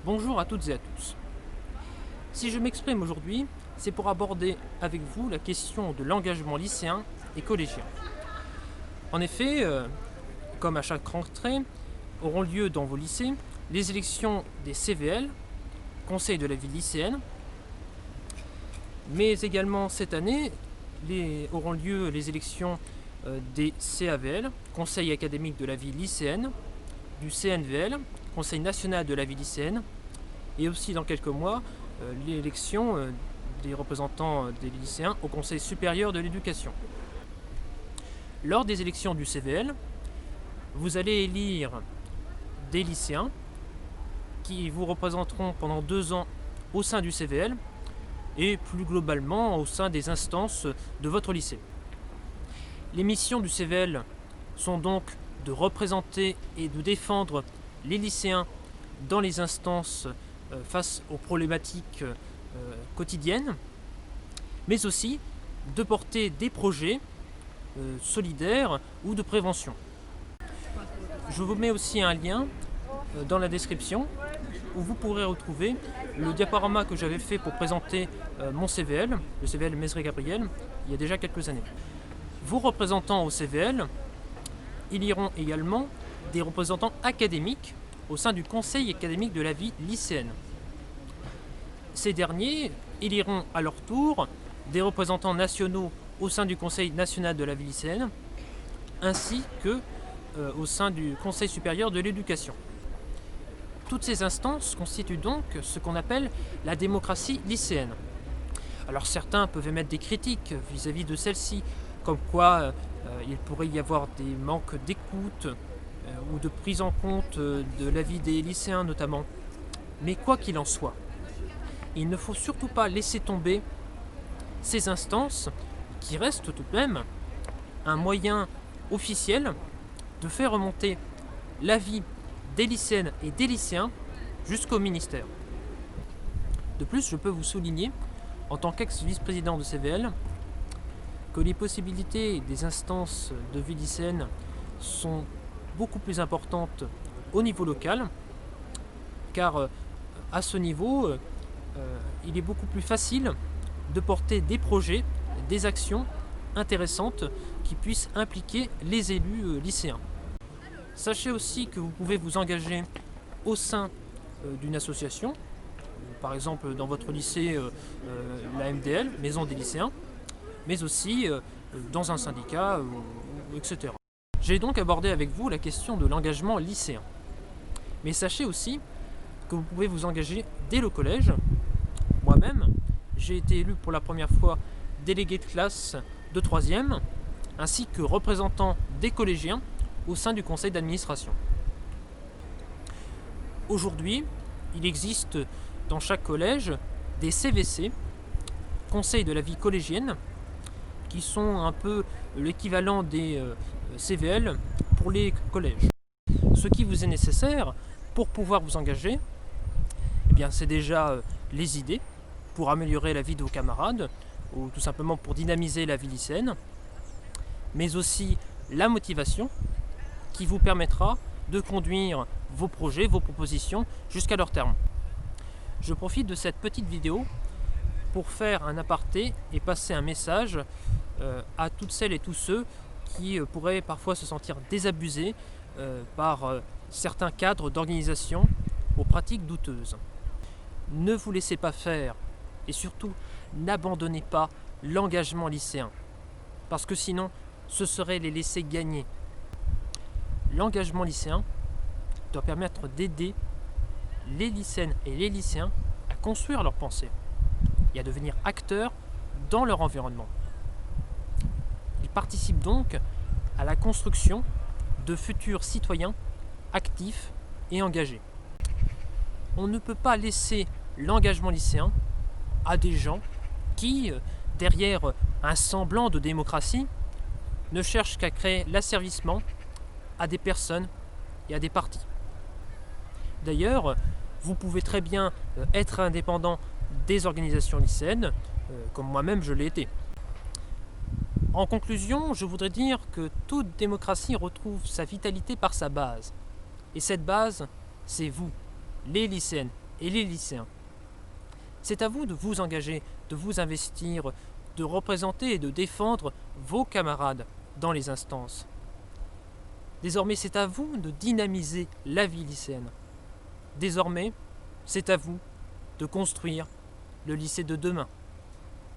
Bonjour à toutes et à tous. Si je m'exprime aujourd'hui, c'est pour aborder avec vous la question de l'engagement lycéen et collégien. En effet, comme à chaque rentrée, auront lieu dans vos lycées les élections des CVL, Conseil de la vie lycéenne, mais également cette année auront lieu les élections des CAVL, Conseil académique de la vie lycéenne, du CNVL, Conseil national de la vie lycéenne, et aussi dans quelques mois l'élection des représentants des lycéens au Conseil supérieur de l'éducation. Lors des élections du CVL, vous allez élire des lycéens qui vous représenteront pendant 2 ans au sein du CVL et plus globalement au sein des instances de votre lycée. Les missions du CVL sont donc de représenter et de défendre les lycéens dans les instances face aux problématiques quotidiennes, mais aussi de porter des projets solidaires ou de prévention. Je vous mets aussi un lien dans la description où vous pourrez retrouver le diaporama que j'avais fait pour présenter mon CVL, le CVL Mézeray-Gabriel, il y a déjà quelques années. Vos représentants au CVL, il y auront également des représentants académiques au sein du Conseil académique de la vie lycéenne. Ces derniers éliront à leur tour des représentants nationaux au sein du Conseil national de la vie lycéenne, ainsi que au sein du Conseil supérieur de l'éducation. Toutes ces instances constituent donc ce qu'on appelle la démocratie lycéenne. Alors certains peuvent émettre des critiques vis-à-vis de celle-ci, comme quoi il pourrait y avoir des manques d'écoute ou de prise en compte de l'avis des lycéens notamment. Mais quoi qu'il en soit, il ne faut surtout pas laisser tomber ces instances qui restent tout de même un moyen officiel de faire remonter l'avis des lycéennes et des lycéens jusqu'au ministère. De plus, je peux vous souligner, en tant qu'ex-vice-président de CVL, que les possibilités des instances de vie lycéenne sont beaucoup plus importantes au niveau local, car à ce niveau, il est beaucoup plus facile de porter des projets, des actions intéressantes qui puissent impliquer les élus lycéens. Sachez aussi que vous pouvez vous engager au sein d'une association, par exemple dans votre lycée la MDL, Maison des lycéens, mais aussi dans un syndicat, etc. J'ai donc abordé avec vous la question de l'engagement lycéen. Mais sachez aussi que vous pouvez vous engager dès le collège. Moi-même, j'ai été élu pour la première fois délégué de classe de 3e, ainsi que représentant des collégiens au sein du conseil d'administration. Aujourd'hui, il existe dans chaque collège des CVC, Conseil de la vie collégienne, qui sont un peu l'équivalent des CVL pour les collèges. Ce qui vous est nécessaire pour pouvoir vous engager, eh bien, c'est déjà les idées pour améliorer la vie de vos camarades, ou tout simplement pour dynamiser la vie lycéenne, mais aussi la motivation qui vous permettra de conduire vos projets, vos propositions jusqu'à leur terme. Je profite de cette petite vidéo pour faire un aparté et passer un message à toutes celles et tous ceux qui pourraient parfois se sentir désabusés par certains cadres d'organisation aux pratiques douteuses. Ne vous laissez pas faire et surtout n'abandonnez pas l'engagement lycéen, parce que sinon ce serait les laisser gagner. L'engagement lycéen doit permettre d'aider les lycéennes et les lycéens à construire leurs pensées et à devenir acteurs dans leur environnement. Ils participent donc à la construction de futurs citoyens actifs et engagés. On ne peut pas laisser l'engagement lycéen à des gens qui, derrière un semblant de démocratie, ne cherchent qu'à créer l'asservissement à des personnes et à des partis. D'ailleurs, vous pouvez très bien être indépendant des organisations lycéennes, comme moi-même je l'ai été. En conclusion, je voudrais dire que toute démocratie retrouve sa vitalité par sa base. Et cette base, c'est vous, les lycéennes et les lycéens. C'est à vous de vous engager, de vous investir, de représenter et de défendre vos camarades dans les instances. Désormais, c'est à vous de dynamiser la vie lycéenne. Désormais, c'est à vous de construire le lycée de demain.